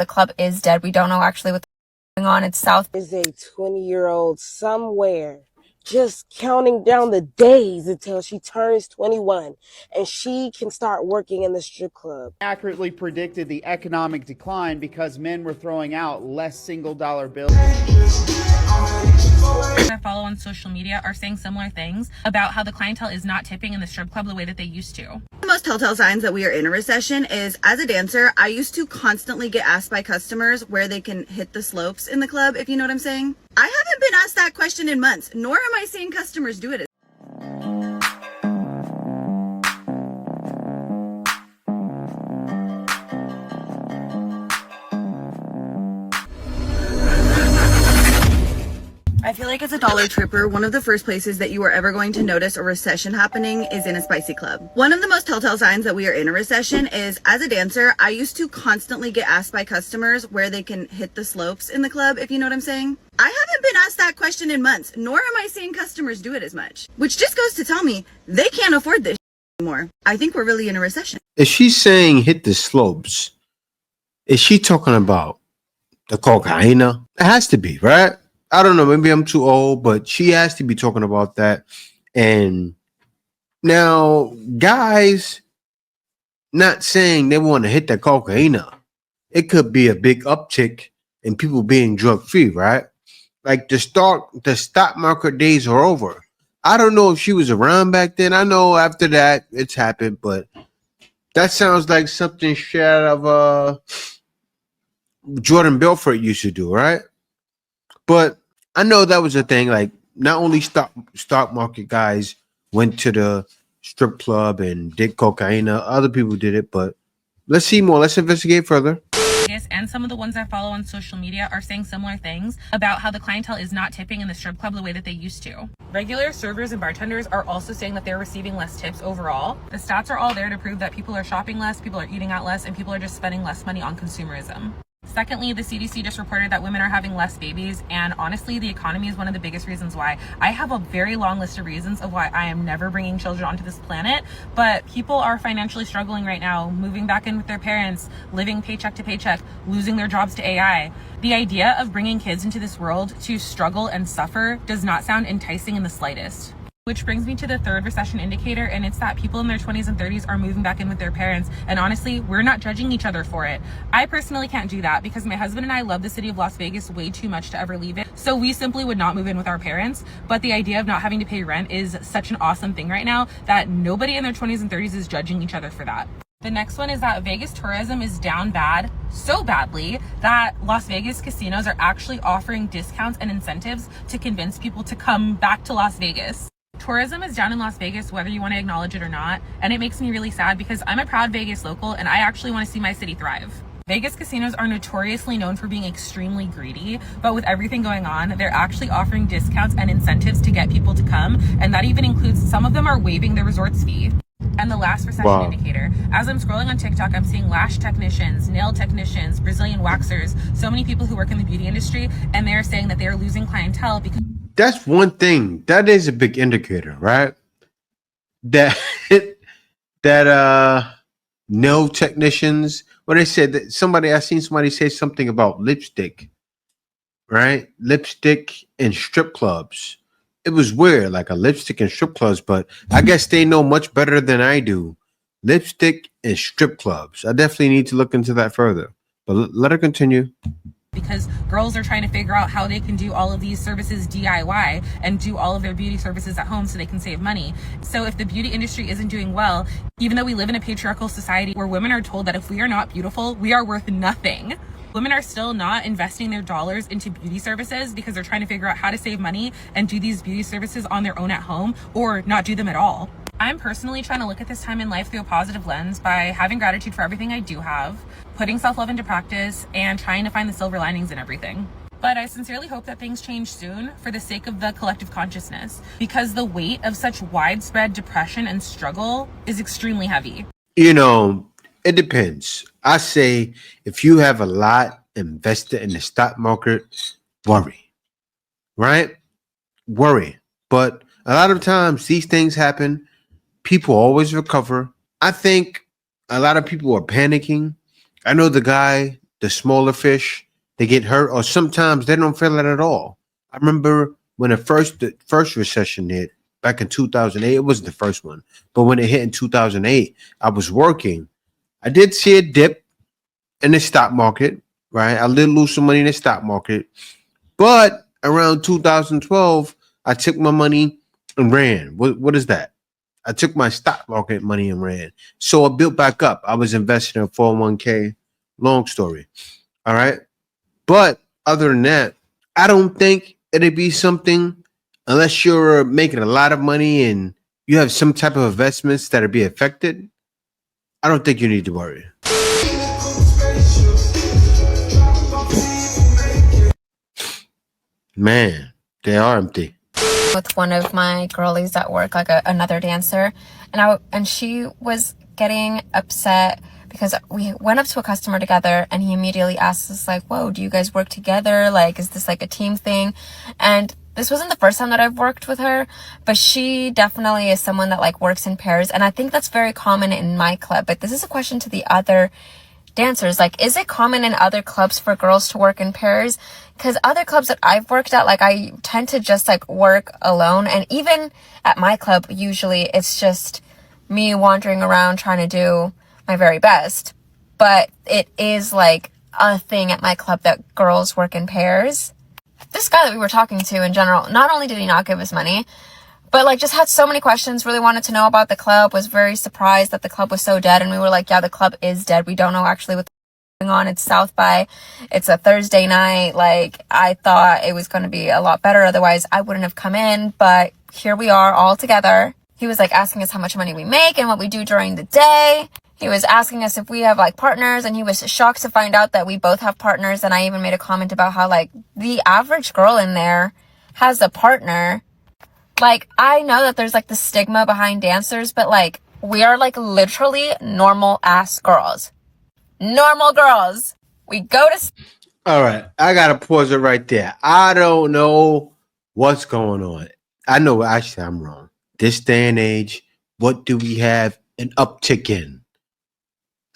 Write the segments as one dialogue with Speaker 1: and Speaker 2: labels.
Speaker 1: The club is dead. We don't know actually what's going on. It's South.
Speaker 2: Is a 20-year-old somewhere just counting down the days until she turns 21 and she can start working in the strip club.
Speaker 3: Accurately predicted the economic decline because men were throwing out less single-dollar bills.
Speaker 4: I follow on social media are saying similar things about how the clientele is not tipping in the strip club the way that they used to.
Speaker 5: The most telltale signs that we are in a recession is, as a dancer, I used to constantly get asked by customers where they can hit the slopes in the club, if you know what I'm saying. I haven't been asked that question in months, nor am I seeing customers do it. I feel like as a dollar tripper, one of the first places that you are ever going to notice a recession happening is in a spicy club. One of the most telltale signs that we are in a recession is, as a dancer, I used to constantly get asked by customers where they can hit the slopes in the club, if you know what I'm saying. I haven't been asked that question in months, nor am I seeing customers do it as much, which just goes to tell me they can't afford this anymore. I think we're really in a recession.
Speaker 6: Is she saying hit the slopes? Is she talking about the cocaina? It has to be, right? I don't know. Maybe I'm too old, but she has to be talking about that. And now, guys, not saying they want to hit the cocaina. It could be a big uptick in people being drug free, right? Like the stock market days are over. I don't know if she was around back then. I know after that it's happened, but that sounds like something straight out of Jordan Belfort used to do, right? But I know that was a thing. Like, not only stock market guys went to the strip club and did cocaina, other people did it. But let's see more. Let's investigate further.
Speaker 4: And some of the ones I follow on social media are saying similar things about how the clientele is not tipping in the strip club the way that they used to. Regular servers and bartenders are also saying that they're receiving less tips overall. The stats are all there to prove that people are shopping less, people are eating out less, and people are just spending less money on consumerism. Secondly, the CDC just reported that women are having less babies, and honestly, the economy is one of the biggest reasons why. I have a very long list of reasons of why I am never bringing children onto this planet, but people are financially struggling right now, moving back in with their parents, living paycheck to paycheck, losing their jobs to AI. The idea of bringing kids into this world to struggle and suffer does not sound enticing in the slightest. Which brings me to the third recession indicator, and it's that people in their 20s and 30s are moving back in with their parents. And honestly, we're not judging each other for it. I personally can't do that because my husband and I love the city of Las Vegas way too much to ever leave it. So we simply would not move in with our parents. But the idea of not having to pay rent is such an awesome thing right now that nobody in their 20s and 30s is judging each other for that. The next one is that Vegas tourism is down bad, so badly that Las Vegas casinos are actually offering discounts and incentives to convince people to come back to Las Vegas. Tourism is down in Las Vegas, whether you want to acknowledge it or not, and it makes me really sad because I'm a proud Vegas local and I actually want to see my city thrive. Vegas casinos are notoriously known for being extremely greedy, but with everything going on, they're actually offering discounts and incentives to get people to come, and that even includes some of them are waiving the resort's fee. And the last recession indicator, as I'm scrolling on TikTok, I'm seeing lash technicians, nail technicians, Brazilian waxers, so many people who work in the beauty industry, and they're saying that they're losing clientele because
Speaker 6: that's one thing. That is a big indicator, right? That nail technicians, what they said that I seen somebody say something about lipstick, right? Lipstick in strip clubs. It was weird, like a lipstick in strip clubs, but I guess they know much better than I do. Lipstick in strip clubs. I definitely need to look into that further. But let her continue.
Speaker 4: Because girls are trying to figure out how they can do all of these services DIY and do all of their beauty services at home so they can save money. So if the beauty industry isn't doing well, even though we live in a patriarchal society where women are told that if we are not beautiful, we are worth nothing, women are still not investing their dollars into beauty services because they're trying to figure out how to save money and do these beauty services on their own at home or not do them at all. I'm personally trying to look at this time in life through a positive lens by having gratitude for everything I do have, putting self-love into practice, and trying to find the silver linings in everything. But I sincerely hope that things change soon for the sake of the collective consciousness, because the weight of such widespread depression and struggle is extremely heavy.
Speaker 6: You know, it depends. I say if you have a lot invested in the stock market, worry, right? Worry. But a lot of times these things happen. People always recover. I think a lot of people are panicking. I know the guy the smaller fish, they get hurt, or sometimes they don't feel it at all. I remember when the first recession hit back in 2008. It wasn't the first one, but when it hit in 2008, I was working. I did see a dip in the stock market, right? I did lose some money in the stock market, but around 2012, I took my money and ran. What is that? I took my stock market money and ran. So it built back up. I was investing in 401k. Long story. All right. But other than that, I don't think it'd be something unless you're making a lot of money and you have some type of investments that'll be affected. I don't think you need to worry. Man, they are empty.
Speaker 1: With one of my girlies at work, like another dancer, and she was getting upset because we went up to a customer together and he immediately asked us like, whoa, do you guys work together? Like, is this like a team thing? And this wasn't the first time that I've worked with her, but she definitely is someone that like works in pairs. And I think that's very common in my club. But this is a question to the other dancers. Like, is it common in other clubs for girls to work in pairs? Because other clubs that I've worked at, like, I tend to just like work alone. And even at my club, usually it's just me wandering around trying to do my very best. But it is like a thing at my club that girls work in pairs. This guy that we were talking to in general, not only did he not give us money, but like just had so many questions, really wanted to know about the club, was very surprised that the club was so dead. And we were like, yeah, the club is dead. We don't know actually what's going on. It's South by. It's a Thursday night. Like, I thought it was going to be a lot better. Otherwise, I wouldn't have come in. But here we are all together. He was like asking us how much money we make and what we do during the day. He was asking us if we have like partners, and he was shocked to find out that we both have partners. And I even made a comment about how like the average girl in there has a partner. Like, I know that there's like the stigma behind dancers, but like we are like literally normal ass girls. Normal girls. We go to.
Speaker 6: All right. I got to pause it right there. I don't know what's going on. I know actually I'm wrong. This day and age, what do we have an uptick in?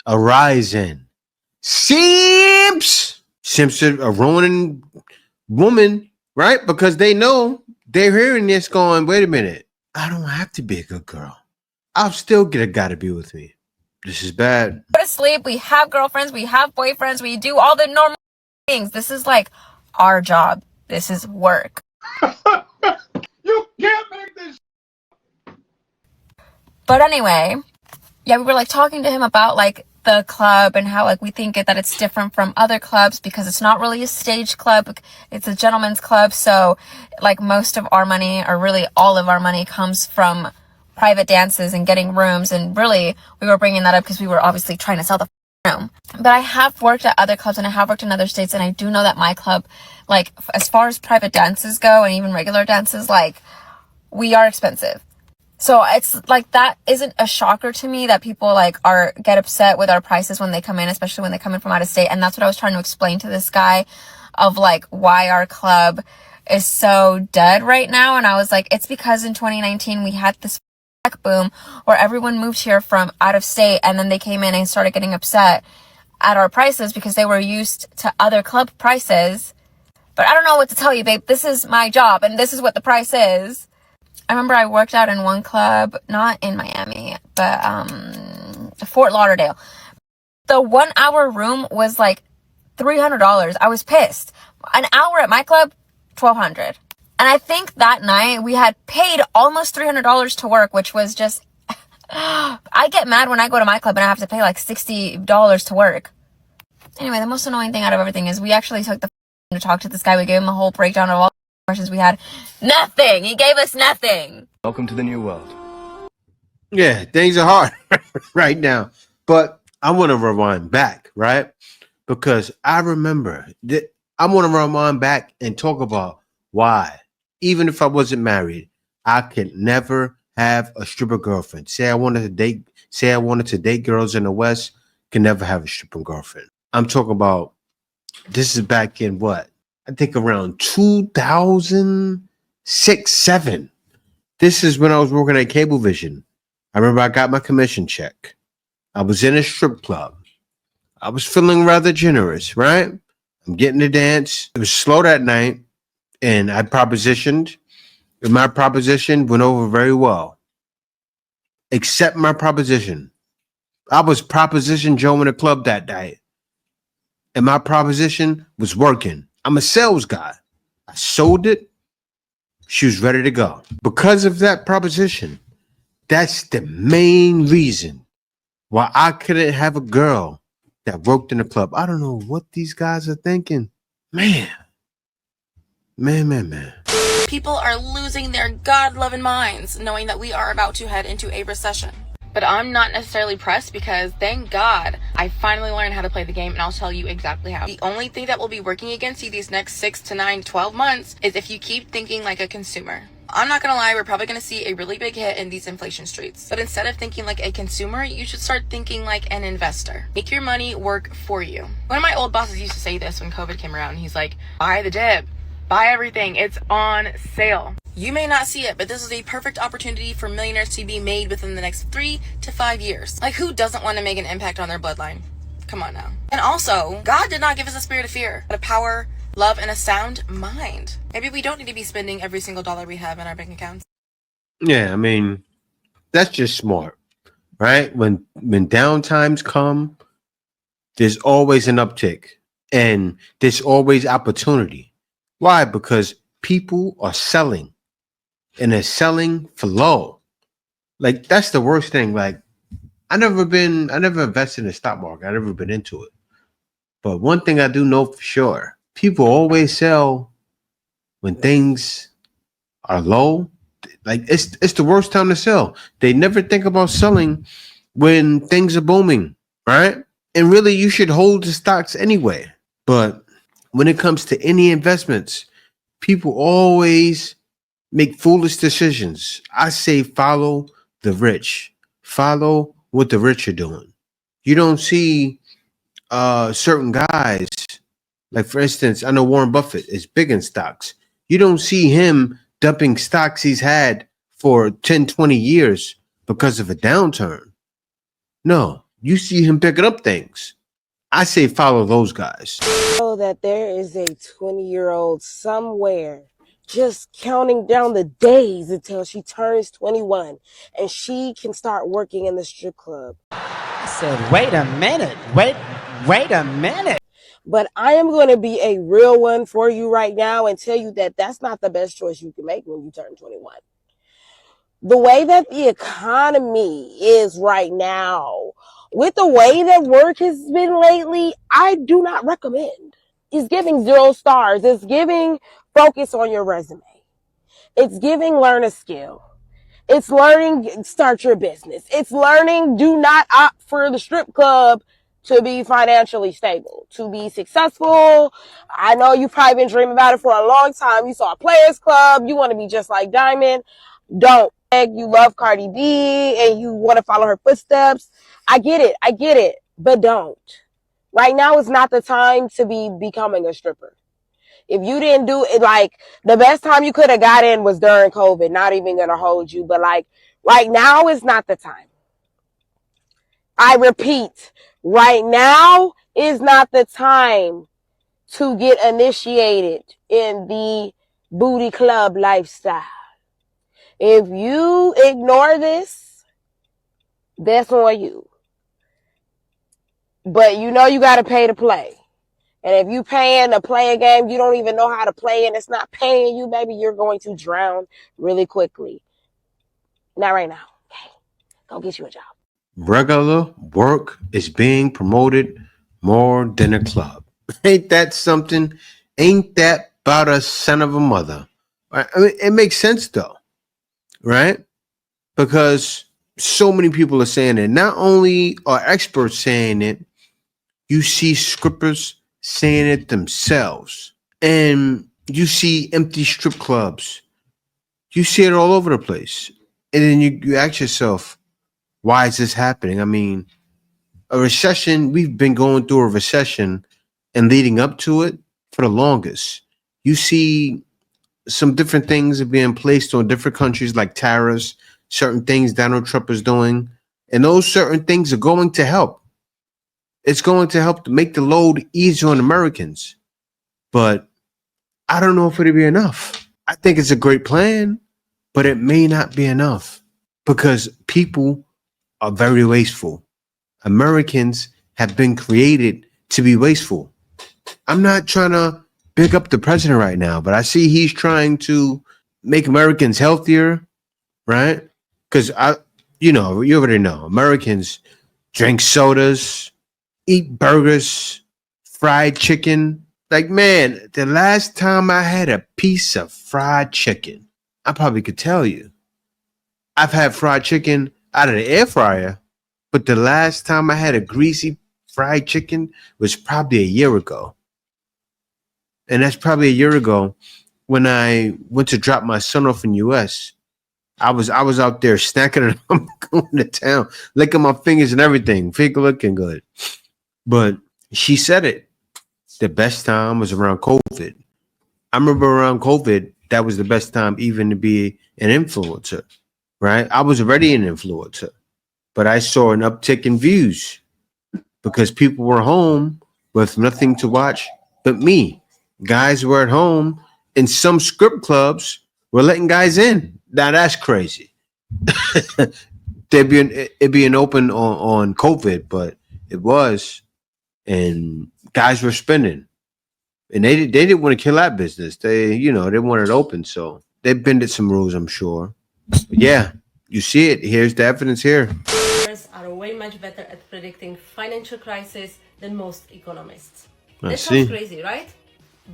Speaker 6: A rise in? Simps! Simps are a ruining woman, right? Because they know they're hearing this going, wait a minute. I don't have to be a good girl. I'll still get a guy to be with me. This is bad.
Speaker 1: Go to sleep. We have girlfriends. We have boyfriends. We do all the normal things. This is like our job. This is work.
Speaker 3: You can't make this.
Speaker 1: But anyway, yeah, we were like talking to him about like the club and how like we think that it's different from other clubs because it's not really a stage club. It's a gentleman's club. So like most of our money, or really all of our money, comes from private dances and getting rooms. And really we were bringing that up because we were obviously trying to sell the room. But I have worked at other clubs and I have worked in other states, and I do know that my club, like as far as private dances go and even regular dances, like we are expensive. So it's like, that isn't a shocker to me that people like get upset with our prices when they come in, especially when they come in from out of state. And that's what I was trying to explain to this guy of like why our club is so dead right now. And I was like, it's because in 2019 we had this tech boom where everyone moved here from out of state, and then they came in and started getting upset at our prices because they were used to other club prices. But I don't know what to tell you, babe. This is my job and this is what the price is. I remember I worked out in one club, not in Miami, but Fort Lauderdale. The 1 hour room was like $300. I was pissed. An hour at my club, $1,200. And I think that night we had paid almost $300 to work, which was just, I get mad when I go to my club and I have to pay like $60 to work. Anyway, the most annoying thing out of everything is we actually took the to talk to this guy. We gave him a whole breakdown of all questions we had. Nothing. He gave us nothing.
Speaker 7: Welcome to the new world.
Speaker 6: Yeah, things are hard right now. But I want to rewind back, right? Because I remember that I want to rewind back and talk about why, even if I wasn't married, I could never have a stripper girlfriend. Say I wanted to date girls in the West, can never have a stripper girlfriend. I'm talking about, this is back in what? I think around 2006, 7. This is when I was working at Cablevision. I remember I got my commission check. I was in a strip club. I was feeling rather generous, right? I'm getting to dance. It was slow that night, and I propositioned, and my proposition went over very well. Accept my proposition. I was Proposition Joe in the club that night, and my proposition was working. I'm a sales guy. I sold it. She was ready to go. Because of that proposition, that's the main reason why I couldn't have a girl that worked in the club. I don't know what these guys are thinking. Man.
Speaker 4: People are losing their God-loving minds knowing that we are about to head into a recession. But I'm not necessarily pressed because thank God I finally learned how to play the game, and I'll tell you exactly how. The only thing that will be working against you these next 6 to 9, 12 months is if you keep thinking like a consumer. I'm not gonna lie, we're probably gonna see a really big hit in these inflation streets. But instead of thinking like a consumer, you should start thinking like an investor. Make your money work for you. One of my old bosses used to say this when COVID came around. He's like, buy the dip, buy everything, it's on sale. You may not see it, but this is a perfect opportunity for millionaires to be made within the next 3 to 5 years. Like, who doesn't want to make an impact on their bloodline? Come on now. And also, God did not give us a spirit of fear, but a power, love, and a sound mind. Maybe we don't need to be spending every single dollar we have in our bank accounts.
Speaker 6: Yeah, I mean, that's just smart, right? When down times come, there's always an uptick, and there's always opportunity. Why? Because people are selling, and they're selling for low. Like, that's the worst thing. Like, I never invested in the stock market. I never been into it. But one thing I do know for sure, people always sell when things are low. Like, it's the worst time to sell. They never think about selling when things are booming, right? And really, you should hold the stocks anyway. But when it comes to any investments, people always make foolish decisions. I say follow the rich. Follow what the rich are doing. You don't see certain guys, like for instance, I know Warren Buffett is big in stocks. You don't see him dumping stocks he's had for 10, 20 years because of a downturn. No, you see him picking up things. I say follow those guys.
Speaker 2: Know that there is a 20-year-old somewhere just counting down the days until she turns 21 and she can start working in the strip club.
Speaker 7: I said, wait a minute. Wait a minute.
Speaker 2: But I am going to be a real one for you right now and tell you that that's not the best choice you can make when you turn 21. The way that the economy is right now, with the way that work has been lately, I do not recommend. It's giving 0 stars. It's giving focus on your resume. It's giving learn a skill. It's learning start your business. It's learning do not opt for the strip club to be financially stable, to be successful. I know you've probably been dreaming about it for a long time. You saw a Players Club. You want to be just like Diamond. Don't. You love Cardi B and you want to follow her footsteps. I get it, but don't. Right now is not the time to be becoming a stripper. If you didn't do it, like, the best time you could have got in was during COVID. Not even gonna hold you, but like, right now is not the time. I repeat, right now is not the time to get initiated in the booty club lifestyle. If you ignore this, that's on you. But you know you got to pay to play. And if you paying to play a game you don't even know how to play and it's not paying you, baby, you're going to drown really quickly. Not right now. Okay. Go get you a job.
Speaker 6: Regular work is being promoted more than a club. Ain't that something? Ain't that about a son of a mother? I mean, it makes sense though, right? Because so many people are saying it. Not only are experts saying it, you see Skrippers saying it themselves. And you see empty strip clubs. You see it all over the place. And then you ask yourself, why is this happening? I mean, a recession, we've been going through a recession and leading up to it for the longest. You see some different things are being placed on different countries like tariffs, certain things Donald Trump is doing, and those certain things are going to help. It's going to help to make the load easier on Americans. But I don't know if it'll be enough. I think it's a great plan, but it may not be enough because people are very wasteful. Americans have been created to be wasteful. I'm not trying to big up the president right now, but I see he's trying to make Americans healthier, right? Because you already know Americans drink sodas, eat burgers, fried chicken. Like, man, the last time I had a piece of fried chicken, I probably could tell you. I've had fried chicken out of the air fryer, but the last time I had a greasy fried chicken was probably a year ago. And that's probably a year ago when I went to drop my son off in US. I was out there snacking and I'm going to town, licking my fingers and everything, finger looking good. But she said it. The best time was around COVID. I remember around COVID, that was the best time even to be an influencer, right? I was already an influencer, but I saw an uptick in views because people were home with nothing to watch but me. Guys were at home, and some script clubs were letting guys in. Now that's crazy. It being open on COVID, but it was, and guys were spending, and they didn't want to kill that business. They wanted it open, so they bended some rules, I'm sure. But yeah, you see it. Here's the evidence here.
Speaker 8: Are way much better at predicting financial crisis than most economists.
Speaker 6: I
Speaker 8: That
Speaker 6: see.
Speaker 8: sounds crazy, right?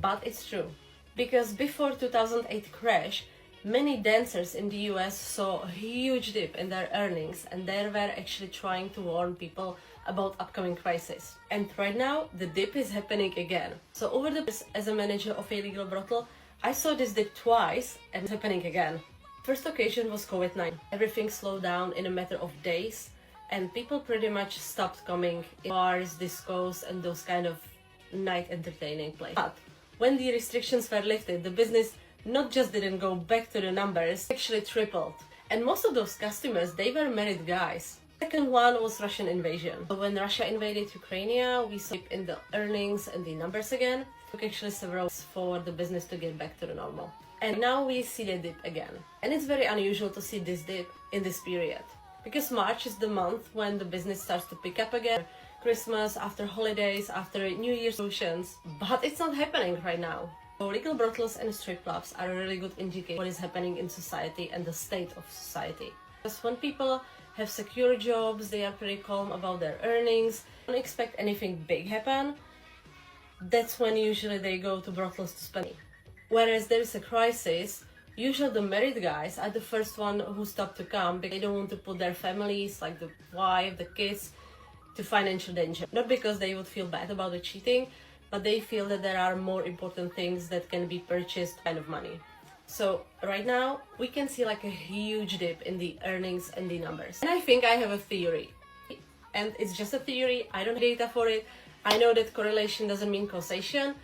Speaker 8: But it's true. Because before 2008 crash, many dancers in the US saw a huge dip in their earnings and they were actually trying to warn people about upcoming crisis. And right now, the dip is happening again. So over the years, as a manager of a legal brothel, I saw this dip twice and it's happening again. First occasion was COVID-19. Everything slowed down in a matter of days and people pretty much stopped coming in bars, discos and those kind of night entertaining places. But when the restrictions were lifted, the business not just didn't go back to the numbers, actually tripled. And most of those customers, they were married guys. Second one was Russian invasion. So when Russia invaded Ukraine, we saw in the earnings and the numbers again. It took actually several months for the business to get back to the normal. And now we see the dip again. And it's very unusual to see this dip in this period. Because March is the month when the business starts to pick up again. Christmas, after holidays, after New Year's resolutions. But it's not happening right now. So legal brothels and strip clubs are a really good indicator of what is happening in society and the state of society. Because when people have secure jobs, they are pretty calm about their earnings, don't expect anything big happen, that's when usually they go to brothels to spend money. Whereas there is a crisis, usually the married guys are the first one who stop to come because they don't want to put their families, like the wife, the kids, to financial danger. Not because they would feel bad about the cheating, but they feel that there are more important things that can be purchased kind of money. So right now we can see like a huge dip in the earnings and the numbers. And I think I have a theory. And it's just a theory, I don't have data for it. I know that correlation doesn't mean causation,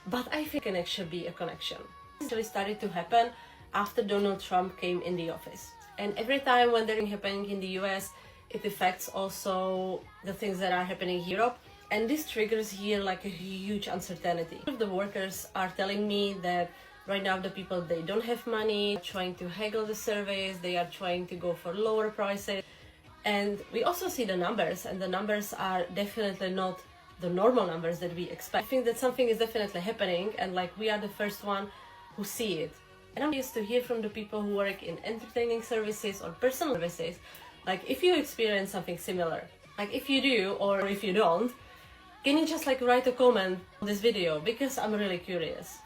Speaker 8: but I think it can actually be a connection. It actually started to happen after Donald Trump came in the office. And every time when they're happening in the US, it affects also the things that are happening in Europe. And this triggers here like a huge uncertainty. The workers are telling me that right now the people, they don't have money, trying to haggle the surveys, they are trying to go for lower prices. And we also see the numbers, and the numbers are definitely not the normal numbers that we expect. I think that something is definitely happening, and like we are the first one who see it. And I'm used to hear from the people who work in entertaining services or personal services, like if you experience something similar, like if you do or if you don't, can you just like write a comment on this video, because I'm really curious.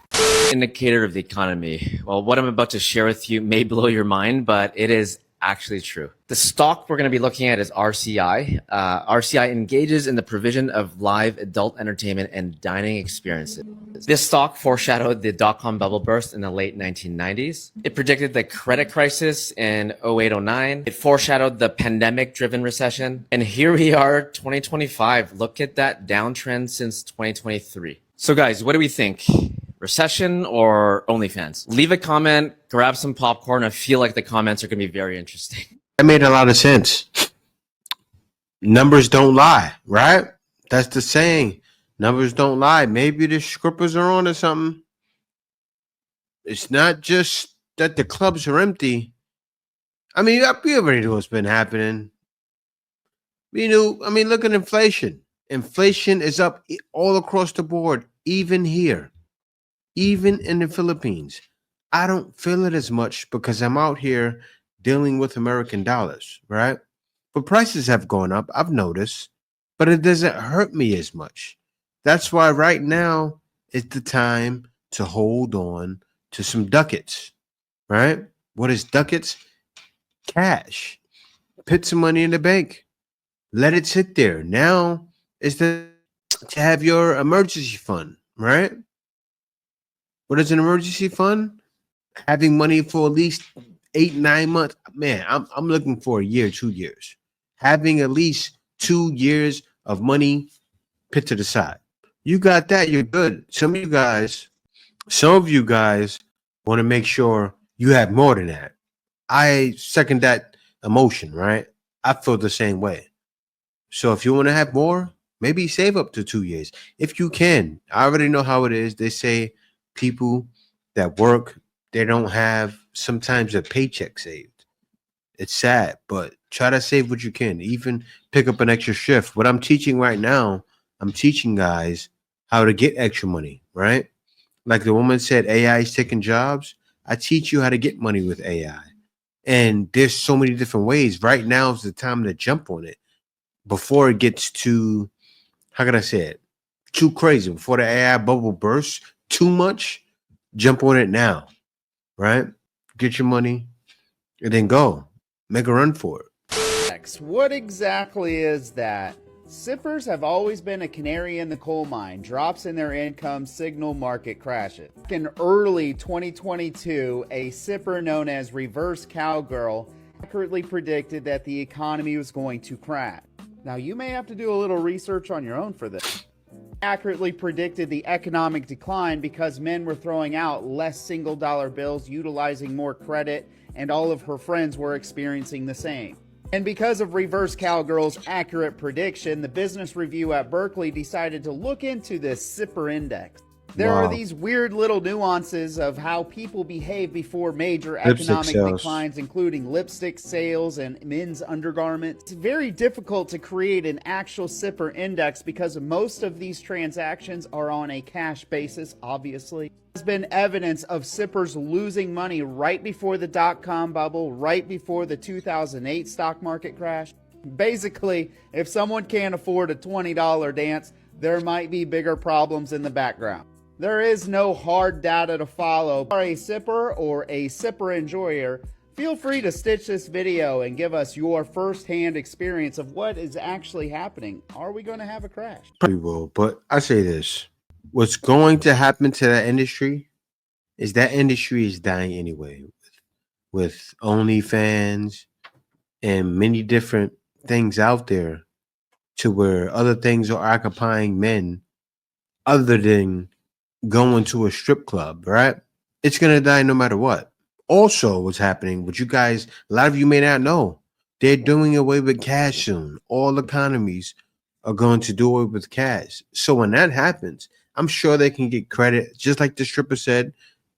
Speaker 9: Indicator of the economy. Well, what I'm about to share with you may blow your mind, but it is actually true. The stock we're going to be looking at is RCI. RCI engages in the provision of live adult entertainment and dining experiences. This stock foreshadowed the dot-com bubble burst in the late 1990s. It predicted the credit crisis in 08-09. It foreshadowed the pandemic-driven recession. And here we are, 2025. Look at that downtrend since 2023. So guys, what do we think? Recession or OnlyFans? Leave a comment, grab some popcorn. I feel like the comments are going to be very interesting.
Speaker 6: That made a lot of sense. Numbers don't lie, right? That's the saying. Numbers don't lie. Maybe the Skrippers are on to something. It's not just that the clubs are empty. I mean, we already know what's been happening. Look at inflation. Inflation is up all across the board, even here, even in the Philippines. I don't feel it as much because I'm out here dealing with American dollars, right? But prices have gone up, I've noticed, but it doesn't hurt me as much. That's why right now is the time to hold on to some ducats, right? What is ducats? Cash. Put some money in the bank. Let it sit there. Now is the to have your emergency fund, right? What is an emergency fund? Having money for at least 8-9 months. Man, I'm looking for a year, 2 years. Having at least 2 years of money put to the side. You got that, you're good. Some of you guys want to make sure you have more than that. I second that emotion, right? I feel the same way. So if you want to have more, maybe save up to 2 years. If you can. I already know how it is. They say people that work, they don't have sometimes a paycheck saved. It's sad, but try to save what you can. Even pick up an extra shift. What I'm teaching right now, I'm teaching guys how to get extra money, right? Like the woman said, AI is taking jobs. I teach you how to get money with AI. And there's so many different ways. Right now is the time to jump on it before it gets too, how can I say it? Too crazy. Before the AI bubble bursts too much, jump on it now, right? Get your money and then go. Make a run for it.
Speaker 3: What exactly is that? Sippers have always been a canary in the coal mine. Drops in their income signal market crashes. In early 2022, a sipper known as Reverse Cowgirl accurately predicted that the economy was going to crash. Now, you may have to do a little research on your own for this. Accurately predicted the economic decline because men were throwing out less single-dollar bills, utilizing more credit, and all of her friends were experiencing the same. And because of Reverse Cowgirl's accurate prediction, the Business Review at Berkeley decided to look into this Sipper Index. There are these weird little nuances of how people behave before major economic declines, including lipstick sales and men's undergarments. It's very difficult to create an actual Sipper index because most of these transactions are on a cash basis, obviously. There's been evidence of Sippers losing money right before the dot-com bubble, right before the 2008 stock market crash. Basically, if someone can't afford a $20 dance, there might be bigger problems in the background. There is no hard data to follow. If you are a sipper or a sipper enjoyer, feel free to stitch this video and give us your first-hand experience of what is actually happening. Are we going to have a crash?
Speaker 6: We will, but I say this. What's going to happen to that industry is dying anyway. With OnlyFans and many different things out there to where other things are occupying men other than going to a strip club, right? It's going to die no matter what. Also, what's happening, what you guys, a lot of you may not know, they're doing away with cash soon. All economies are going to do away with cash. So when that happens, I'm sure they can get credit, just like the stripper said,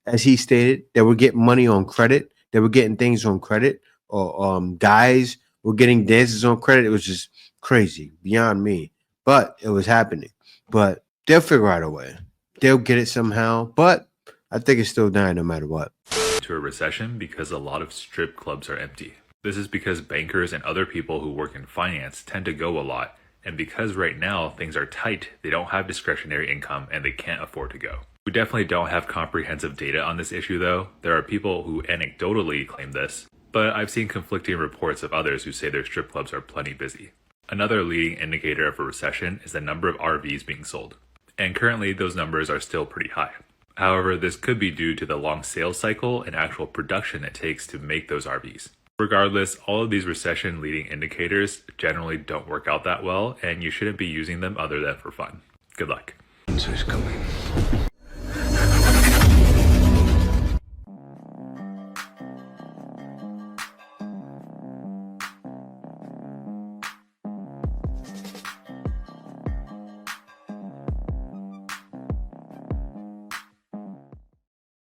Speaker 6: as he stated, they were getting money on credit. They were getting things on credit, or guys were getting dances on credit. It was just crazy, beyond me. But it was happening. But they'll figure out a way. They'll get it somehow, but I think it's still dying no matter what.
Speaker 10: To a recession because a lot of strip clubs are empty. This is because bankers and other people who work in finance tend to go a lot, and because right now things are tight, they don't have discretionary income and they can't afford to go. We definitely don't have comprehensive data on this issue though. There are people who anecdotally claim this, but I've seen conflicting reports of others who say their strip clubs are plenty busy. Another leading indicator of a recession is the number of RVs being sold. And currently those numbers are still pretty high. However, this could be due to the long sales cycle and actual production it takes to make those RVs. Regardless, all of these recession leading indicators generally don't work out that well, and you shouldn't be using them other than for fun. Good luck.
Speaker 11: Winter's coming.